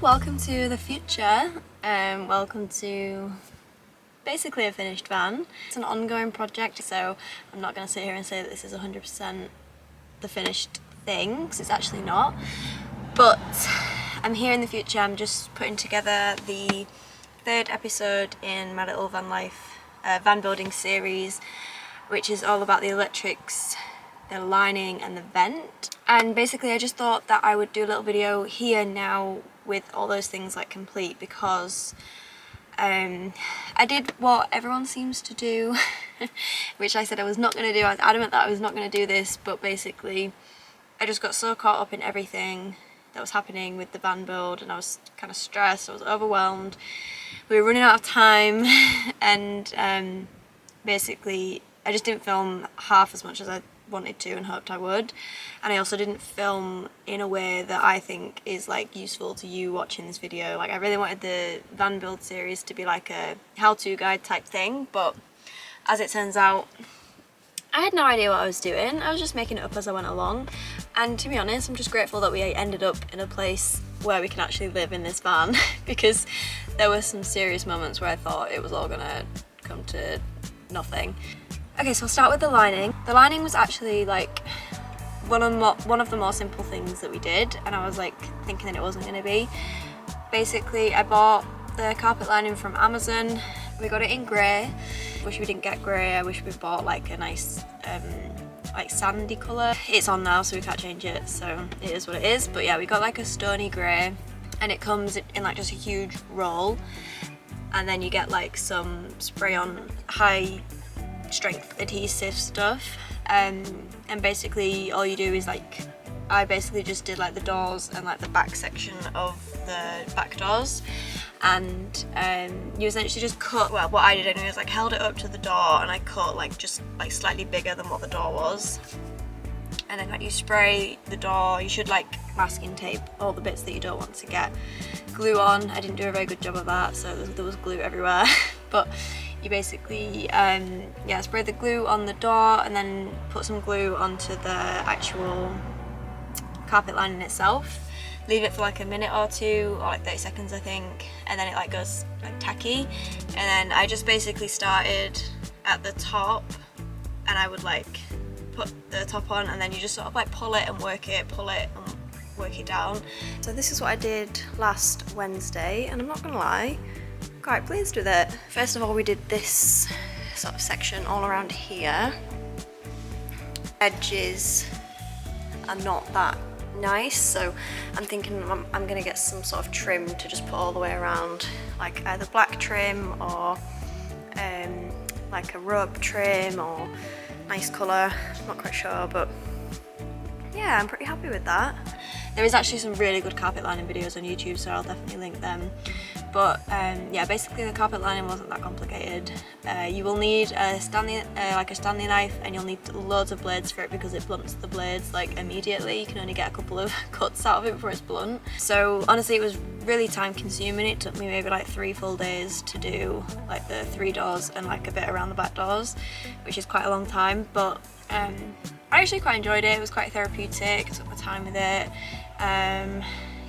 welcome to the future. Welcome to basically a finished van. It's an ongoing project, so I'm not going to sit here and say that this is 100% the finished thing, because it's actually not. But I'm here in the future. I'm just putting together the third episode in my little van life, van building series, which is all about the electrics, the lining and the vent. And basically I just thought that I would do a little video here now with all those things like complete, because I did what everyone seems to do, which I said I was not going to do. I was adamant that I was not going to do this, but basically I just got so caught up in everything that was happening with the van build, and I was kind of stressed, I was overwhelmed, we were running out of time, and basically I just didn't film half as much as I wanted to and hoped I would. And I also didn't film in a way that I think is like useful to you watching this video. Like, I really wanted the van build series to be like a how-to guide type thing, but as it turns out I had no idea what I was doing. I was just making it up as I went along, and to be honest I'm just grateful that we ended up in a place where we can actually live in this van because there were some serious moments where I thought it was all gonna come to nothing. Okay, so I'll start with the lining. The lining was actually like one of the more simple things that we did, and I was like thinking that it wasn't going to be. Basically, I bought the carpet lining from Amazon. We got it in grey. Wish we didn't get grey. I wish we bought like a nice like sandy colour. It's on now, so we can't change it, so it is what it is. But yeah, we got like a stony grey, and it comes in like just a huge roll, and then you get like some spray on high strength adhesive stuff, and basically all you do is like, I basically just did like the doors and like the back section of the back doors, and you essentially just cut, well, what I did anyway is like held it up to the door and I cut like just like slightly bigger than what the door was, and then like you spray the door. You should like masking tape all the bits that you don't want to get glue on. I didn't do a very good job of that, so there was glue everywhere but you basically yeah, spray the glue on the door and then put some glue onto the actual carpet lining itself. Leave it for like a minute or two, or like 30 seconds I think, and then it like goes like tacky. And then I just basically started at the top, and I would like put the top on, and then you just sort of like pull it and work it, pull it and work it down. So this is what I did last Wednesday, and I'm not gonna lie, quite pleased with it. First of all, we did this sort of section all around here. Edges are not that nice, so I'm thinking I'm gonna get some sort of trim to just put all the way around, like either black trim or like a rub trim or nice colour. I'm not quite sure, but yeah, I'm pretty happy with that. There is actually some really good carpet lining videos on YouTube, so I'll definitely link them. But yeah, basically the carpet lining wasn't that complicated. You will need a Stanley knife, and you'll need loads of blades for it because it blunts the blades like immediately. You can only get a couple of cuts out of it before it's blunt. So honestly, it was really time consuming. It took me maybe like 3 full days to do like the 3 doors and like a bit around the back doors, which is quite a long time, but I actually quite enjoyed it. It was quite therapeutic. I took my time with it.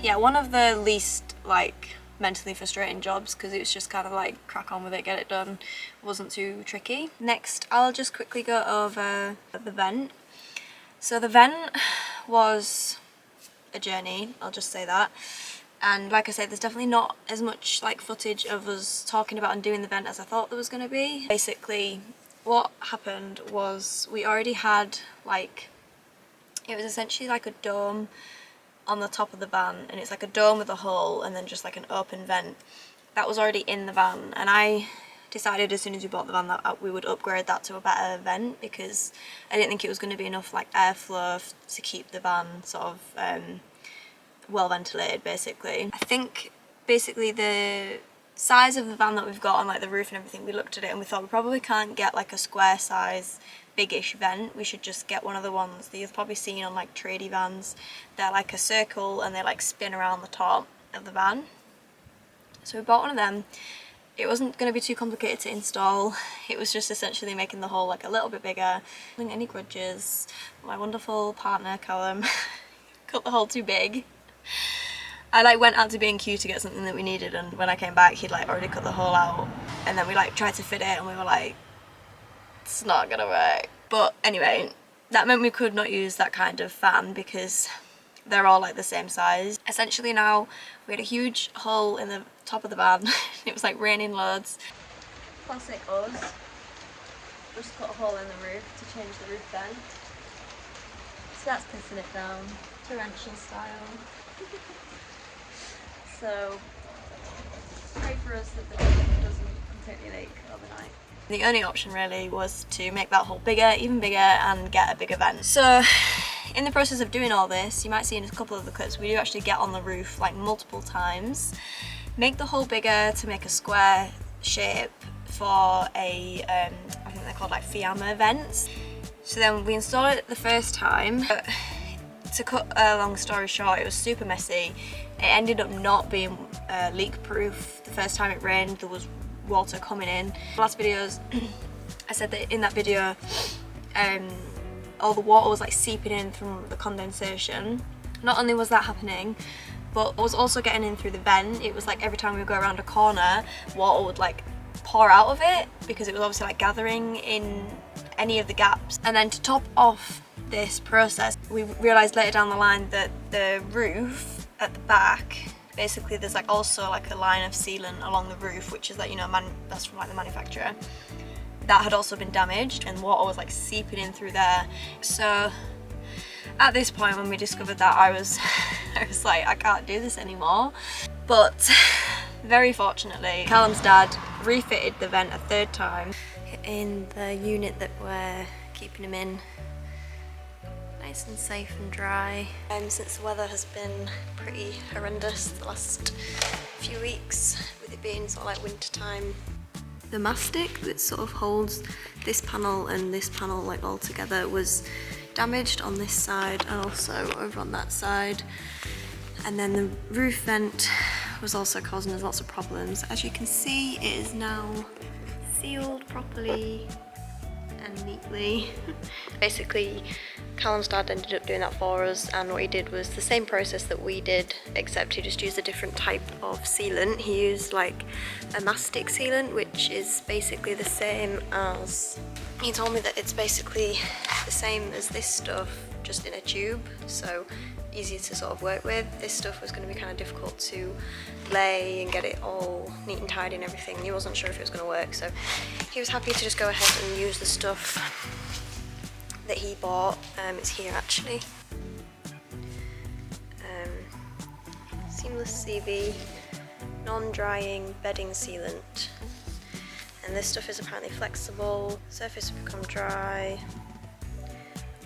Yeah, one of the least like mentally frustrating jobs, because it was just kind of like crack on with it, get it done. It wasn't too tricky. Next, I'll just quickly go over the vent. So the vent was a journey, I'll just say that. And like I said, there's definitely not as much like footage of us talking about and doing the vent as I thought there was going to be. Basically, what happened was we already had like, it was essentially like a dome on the top of the van, and it's like a dome with a hole and then just like an open vent that was already in the van. And I decided as soon as we bought the van that we would upgrade that to a better vent, because I didn't think it was going to be enough like airflow to keep the van sort of well ventilated basically. I think basically the size of the van that we've got on like the roof and everything, we looked at it and we thought we probably can't get like a square size biggish vent. We should just get one of the ones that you've probably seen on like tradie vans. They're like a circle and they like spin around the top of the van. So we bought one of them. It wasn't going to be too complicated to install. It was just essentially making the hole like a little bit bigger. Not any grudges. My wonderful partner Callum cut the hole too big. I like went out to B&Q to get something that we needed, and when I came back he'd like already cut the hole out, and then we like tried to fit it and we were like, it's not gonna work. But anyway, that meant we could not use that kind of fan because they're all like the same size. Essentially now we had a huge hole in the top of the van. It was like raining loads. Classic us. Just cut a hole in the roof to change the roof vent. So that's pissing it down, torrential style. So pray for us that the roof doesn't completely leak overnight. The only option really was to make that hole bigger, even bigger, and get a bigger vent. So in the process of doing all this, you might see in a couple of the clips, we do actually get on the roof like multiple times, make the hole bigger to make a square shape for a, I think they're called like fiamma vents. So then we installed it the first time. To cut a long story short, it was super messy. It ended up not being leak proof. The first time it rained, there was water coming in. The last videos, I said that in that video, all the water was like seeping in from the condensation. Not only was that happening, but it was also getting in through the vent. It was like every time we would go around a corner, water would like pour out of it because it was obviously like gathering in any of the gaps. And then to top off this process, we realised later down the line that the roof at the back, basically there's like also like a line of sealant along the roof, which is like, you know, that's from like the manufacturer. That had also been damaged and water was like seeping in through there. So at this point when we discovered that, I was like, I can't do this anymore. But very fortunately, Callum's dad refitted the vent a third time in the unit that we're keeping him in. Nice and safe and dry. Since the weather has been pretty horrendous the last few weeks, with it being sort of like winter time. The mastic that sort of holds this panel and this panel like all together was damaged on this side and also over on that side. And then the roof vent was also causing us lots of problems. As you can see, it is now sealed properly and neatly. Basically, Callum's dad ended up doing that for us, and what he did was the same process that we did, except he just used a different type of sealant. He used like a mastic sealant, which is basically the same as, he told me that it's basically the same as this stuff, just in a tube, so easier to sort of work with. This stuff was going to be kind of difficult to lay and get it all neat and tidy and everything. He wasn't sure if it was going to work, so he was happy to just go ahead and use the stuff that he bought. It's here actually. Seamless CV, non-drying bedding sealant. And this stuff is apparently flexible, surface will become dry,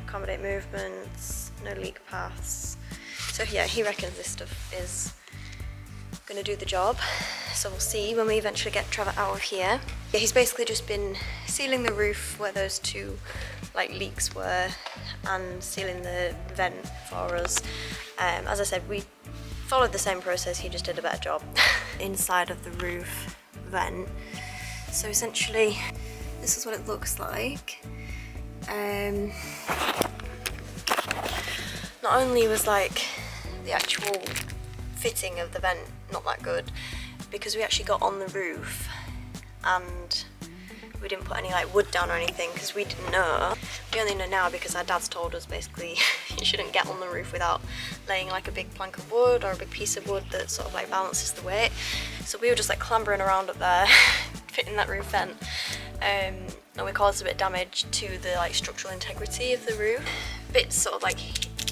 accommodate movements, no leak paths. So yeah, he reckons this stuff is going to do the job. So we'll see when we eventually get Trevor out of here. Yeah, he's basically just been sealing the roof where those two like leaks were and sealing the vent for us. As I said, we followed the same process, he just did a better job. Inside of the roof vent. So essentially, this is what it looks like. Not only was like the actual fitting of the vent not that good, because we actually got on the roof and we didn't put any like wood down or anything because we didn't know. We only know now because our dad's told us basically you shouldn't get on the roof without laying like a big plank of wood or a big piece of wood that sort of like balances the weight. So we were just like clambering around up there fitting that roof vent, and we caused a bit of damage to the like structural integrity of the roof. Bits sort of like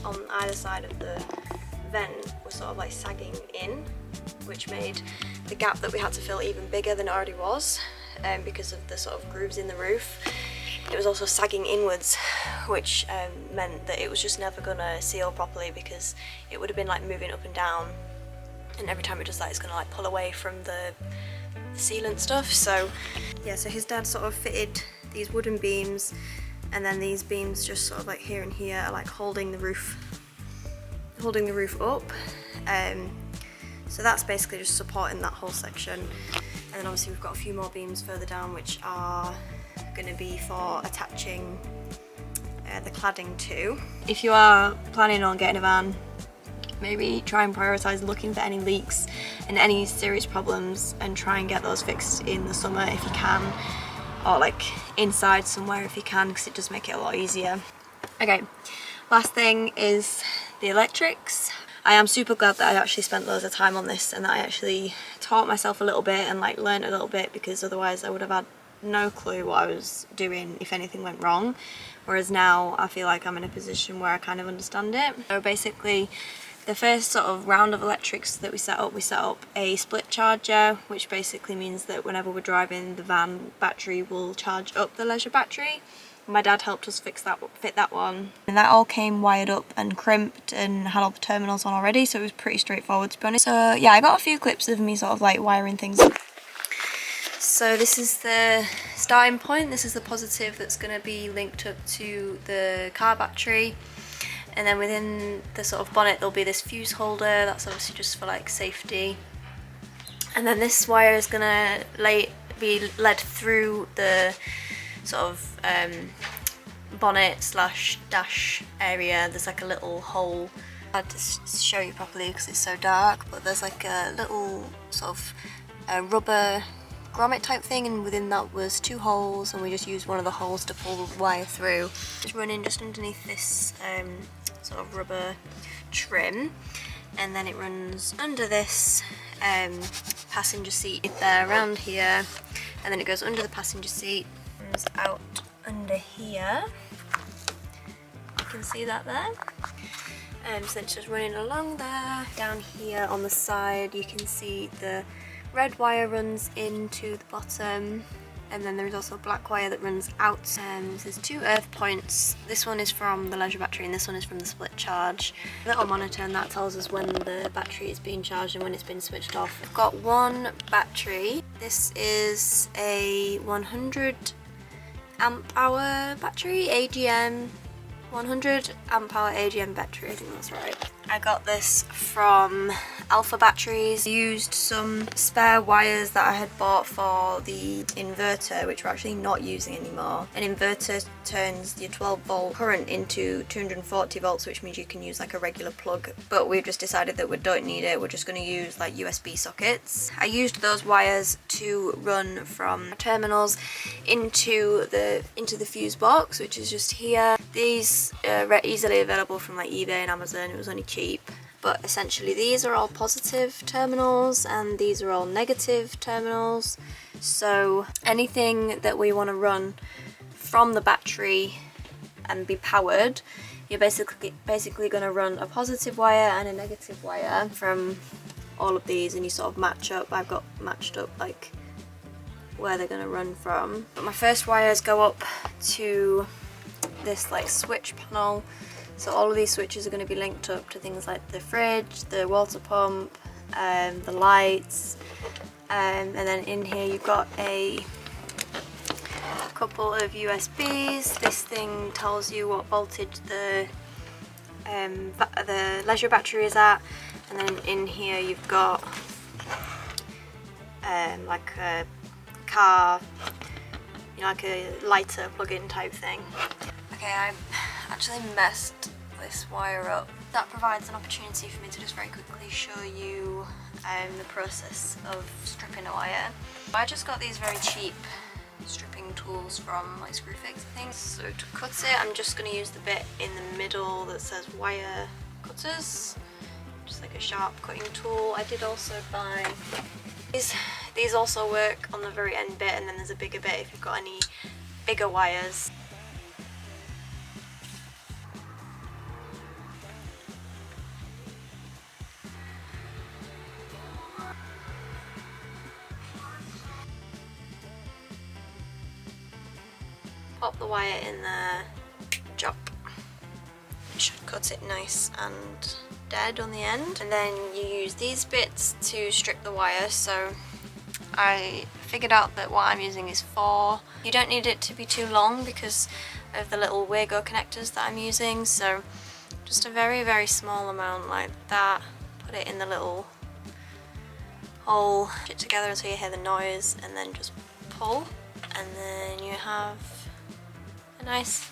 on either side of the vent was sort of like sagging in, which made the gap that we had to fill even bigger than it already was, because of the sort of grooves in the roof. It was also sagging inwards, which meant that it was just never gonna seal properly because it would have been like moving up and down, and every time it does that it's gonna like pull away from the sealant stuff. So yeah, so his dad sort of fitted these wooden beams, and then these beams just sort of like here and here are like holding the roof up. So that's basically just supporting that whole section. And then obviously we've got a few more beams further down which are going to be for attaching the cladding to. If you are planning on getting a van, maybe try and prioritise looking for any leaks and any serious problems and try and get those fixed in the summer if you can, or like inside somewhere if you can, because it does make it a lot easier. Okay, last thing is the electrics. I am super glad that I actually spent loads of time on this and that I actually taught myself a little bit and like learned a little bit, because otherwise I would have had no clue what I was doing if anything went wrong, whereas now I feel like I'm in a position where I kind of understand it. So basically the first sort of round of electrics that we set up a split charger, which basically means that whenever we're driving the van, battery will charge up the leisure battery. My dad helped us fit that one, and that all came wired up and crimped and had all the terminals on already, so it was pretty straightforward to be honest. So yeah, I got a few clips of me sort of like wiring things up. So this is the starting point. This is the positive that's going to be linked up to the car battery, and then within the sort of bonnet there'll be this fuse holder. That's obviously just for like safety, and then this wire is going to be led through the sort of bonnet slash dash area. There's like a little hole. I had to show you properly because it's so dark, but there's like a little sort of rubber grommet type thing, and within that was 2 holes, and we just used one of the holes to pull the wire through. It's running just underneath this sort of rubber trim, and then it runs under this passenger seat there, around here, and then it goes under the passenger seat, comes out under here. You can see that there. So it's just running along there. Down here on the side you can see the red wire runs into the bottom, and then there is also a black wire that runs out. There's 2 earth points. This one is from the leisure battery and this one is from the split charge. A little monitor, and that tells us when the battery is being charged and when it's been switched off. I've got one battery. This is a 100 amp hour battery, AGM, 100 amp hour AGM battery, I think that's right. I got this from Alpha Batteries. I used some spare wires that I had bought for the inverter, which we're actually not using anymore. An inverter turns your 12 volt current into 240 volts, which means you can use like a regular plug, but we've just decided that we don't need it. We're just going to use like USB sockets. I used those wires to run from terminals into the fuse box, which is just here. These are easily available from like eBay and Amazon. It was only cheap. But essentially these are all positive terminals and these are all negative terminals. So anything that we want to run from the battery and be powered, you're basically going to run a positive wire and a negative wire from all of these, and you sort of match up. I've got matched up like where they're going to run from. But my first wires go up to this like switch panel. So all of these switches are going to be linked up to things like the fridge, the water pump, the lights, and then in here you've got a couple of USBs. This thing tells you what voltage the leisure battery is at, and then in here you've got like a car, you know, like a lighter plug-in type thing. Okay, I actually messed this wire up. That provides an opportunity for me to just very quickly show you the process of stripping a wire. I just got these very cheap stripping tools from like Screwfix things. So to cut it, I'm just going to use the bit in the middle that says wire cutters, just like a sharp cutting tool. I did also buy these also work on the very end bit, and then there's a bigger bit if you've got any bigger wires. Pop the wire in there, chop. It should cut it nice and dead on the end. And then you use these bits to strip the wire. So I figured out that what I'm using is 4. You don't need it to be too long because of the little Wago connectors that I'm using. So just a very, very small amount like that. Put it in the little hole, put it together until you hear the noise, and then just pull. And then you have a nice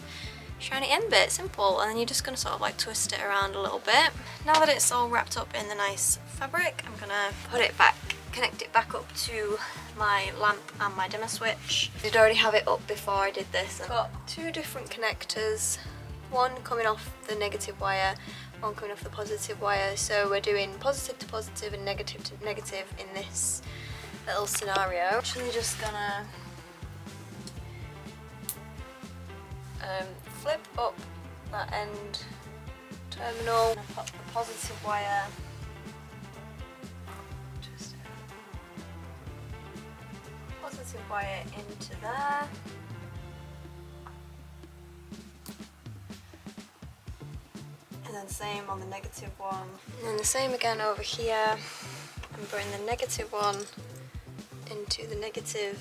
shine it in bit, simple. And then you're just going to sort of like twist it around a little bit. Now that it's all wrapped up in the nice fabric, I'm going to put it back, connect it back up to my lamp and my dimmer switch. I did already have it up before I did this. I've got two different connectors, one coming off the negative wire, one coming off the positive wire. So we're doing positive to positive and negative to negative in this little scenario. I'm actually just gonna flip up that end terminal and put the positive wire into there. And then same on the negative one. And then the same again over here. I'm putting the negative one into the negative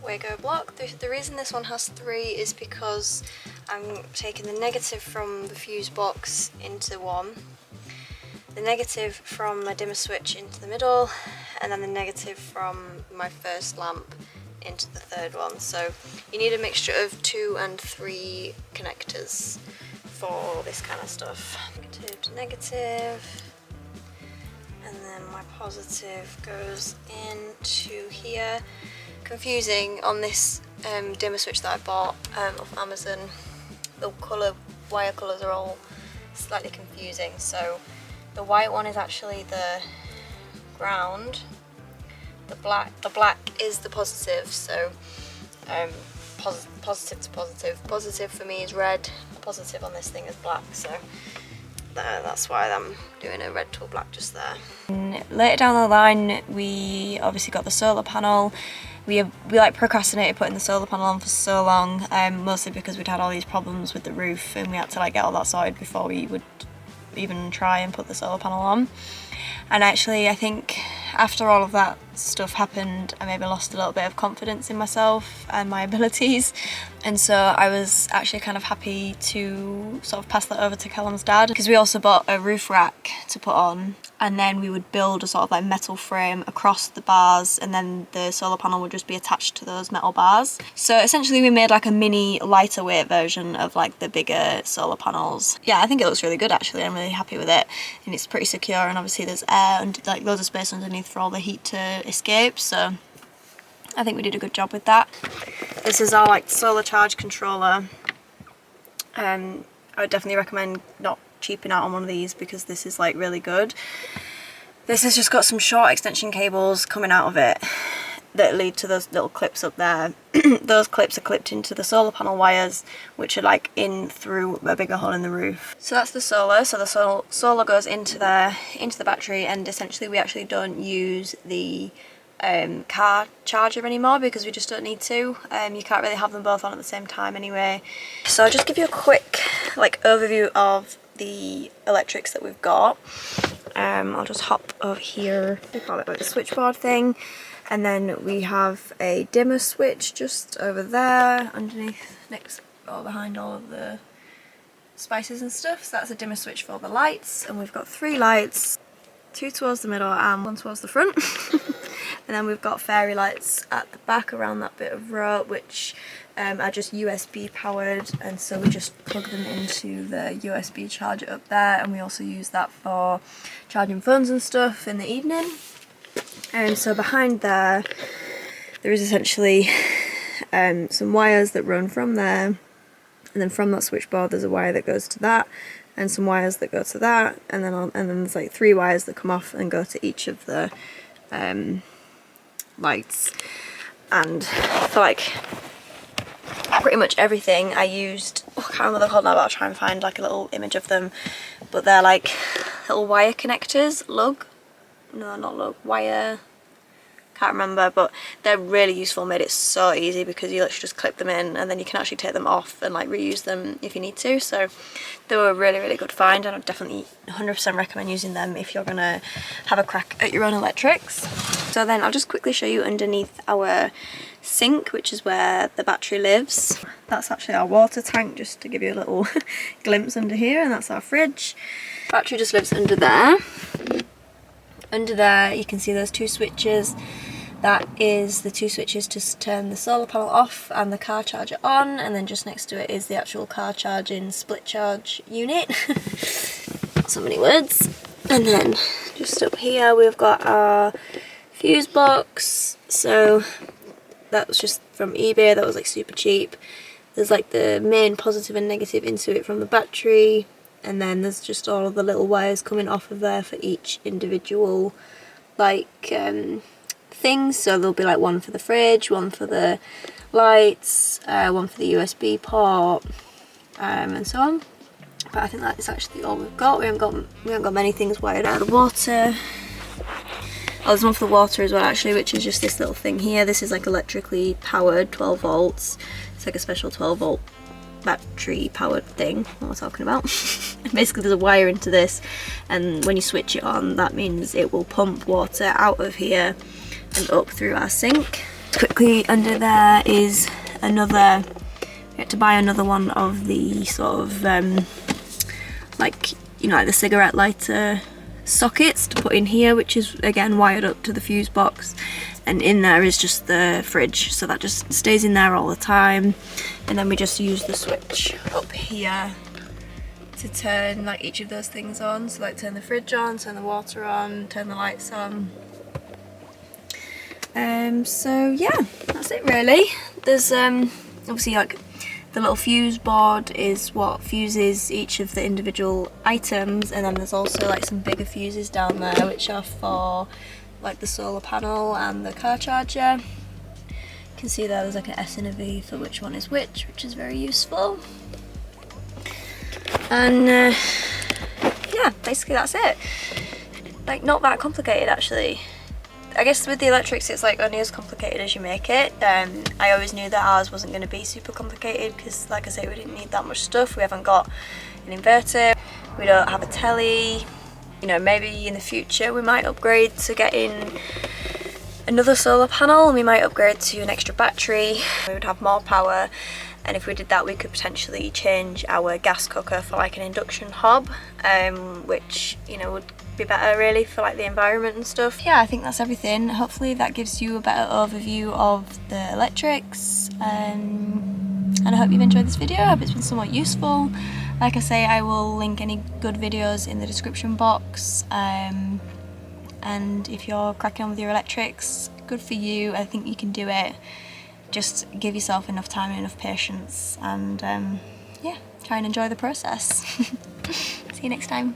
Wago block. The reason this one has 3 is because I'm taking the negative from the fuse box into one, the negative from my dimmer switch into the middle, and then the negative from my first lamp into the third one. So you need a mixture of 2 and 3 connectors for this kind of stuff. Negative to negative, and then my positive goes into here. Confusing on this dimmer switch that I bought off Amazon. The wire colours are all slightly confusing. So the white one is actually the ground. The black is the positive. So positive to positive. Positive for me is red. Positive on this thing is black. So that's why I'm doing a red to a black just there. And later down the line, we obviously got the solar panel. We like procrastinated putting the solar panel on for so long, mostly because we'd had all these problems with the roof and we had to like get all that sorted before we would even try and put the solar panel on. And actually I think after all of that stuff happened, I maybe lost a little bit of confidence in myself and my abilities, and so I was actually kind of happy to sort of pass that over to Callum's dad, because we also bought a roof rack to put on, and then we would build a sort of like metal frame across the bars, and then the solar panel would just be attached to those metal bars. So essentially we made like a mini lighter weight version of like the bigger solar panels. Yeah, I think it looks really good actually. I'm really happy with it, and it's pretty secure, and obviously there's air and like loads of space underneath for all the heat to escape, so I think we did a good job with that. This is our like solar charge controller. I would definitely recommend not cheaping out on one of these, because this is like really good. This has just got some short extension cables coming out of it that lead to those little clips up there. Those clips are clipped into the solar panel wires, which are like in through a bigger hole in the roof. So that's the solar. So the solar goes into the battery, and essentially we actually don't use the car charger anymore because we just don't need to. You can't really have them both on at the same time anyway. So I'll just give you a quick like overview of the electrics that we've got. I'll just hop over here. We call it like the switchboard thing. And then we have a dimmer switch just over there underneath, next or behind all of the spices and stuff. So that's a dimmer switch for the lights, and we've got 3 lights, 2 towards the middle and 1 towards the front. And then we've got fairy lights at the back around that bit of rope, which are just USB powered, and so we just plug them into the USB charger up there, and we also use that for charging phones and stuff in the evening. And so behind there is essentially some wires that run from there, and then from that switchboard there's a wire that goes to that, and some wires that go to that, and then there's like 3 wires that come off and go to each of the lights. And for like pretty much everything I used, I can't remember what they're called now, but I'll try and find like a little image of them, but they're like little wire connectors, wire, can't remember, but they're really useful, made it so easy because you literally just clip them in and then you can actually take them off and like reuse them if you need to. So they were a really, really good find, and I'd definitely 100% recommend using them if you're gonna have a crack at your own electrics. So then I'll just quickly show you underneath our sink, which is where the battery lives. That's actually our water tank, just to give you a little glimpse under here, and that's our fridge. Battery just lives under there. Under there you can see those 2 switches. That is the two switches to turn the solar panel off and the car charger on, and then just next to it is the actual car charging split charge unit. So many words. And then just up here we've got our fuse box. So that was just from eBay, that was like super cheap. There's like the main positive and negative into it from the battery, and then there's just all of the little wires coming off of there for each individual like things. So there'll be like one for the fridge, one for the lights, one for the USB port, and so on. But I think that is actually all we've got. We haven't got many things wired out of water. Oh, there's one for the water as well actually, which is just this little thing here. This is like electrically powered, 12 volts. It's like a special 12 volt battery powered thing. What am I talking about? Basically there's a wire into this, and when you switch it on, that means it will pump water out of here and up through our sink. Quickly under there is another, we had to buy another one of the sort of like, you know, like the cigarette lighter sockets to put in here, which is again wired up to the fuse box, and in there is just the fridge, so that just stays in there all the time. And then we just use the switch up here to turn like each of those things on, so like turn the fridge on, turn the water on, turn the lights on. So yeah, that's it really. There's obviously like the little fuse board is what fuses each of the individual items, and then there's also like some bigger fuses down there which are for like the solar panel and the car charger. You can see there's like an S and a V for which one is which is very useful. And yeah, basically that's it. Like not that complicated actually. I guess with the electrics it's like only as complicated as you make it. I always knew that ours wasn't going to be super complicated because like I say, we didn't need that much stuff. We haven't got an inverter, we don't have a telly. You know, maybe in the future we might upgrade to getting another solar panel, and we might upgrade to an extra battery. We would have more power, and if we did that we could potentially change our gas cooker for like an induction hob, which, you know, would be better really for like the environment and stuff. Yeah, I think that's everything. Hopefully that gives you a better overview of the electrics, and I hope you've enjoyed this video. I hope it's been somewhat useful. Like I say, I will link any good videos in the description box, and if you're cracking on with your electrics, good for you. I think you can do it. Just give yourself enough time and enough patience, and yeah, try and enjoy the process. See you next time.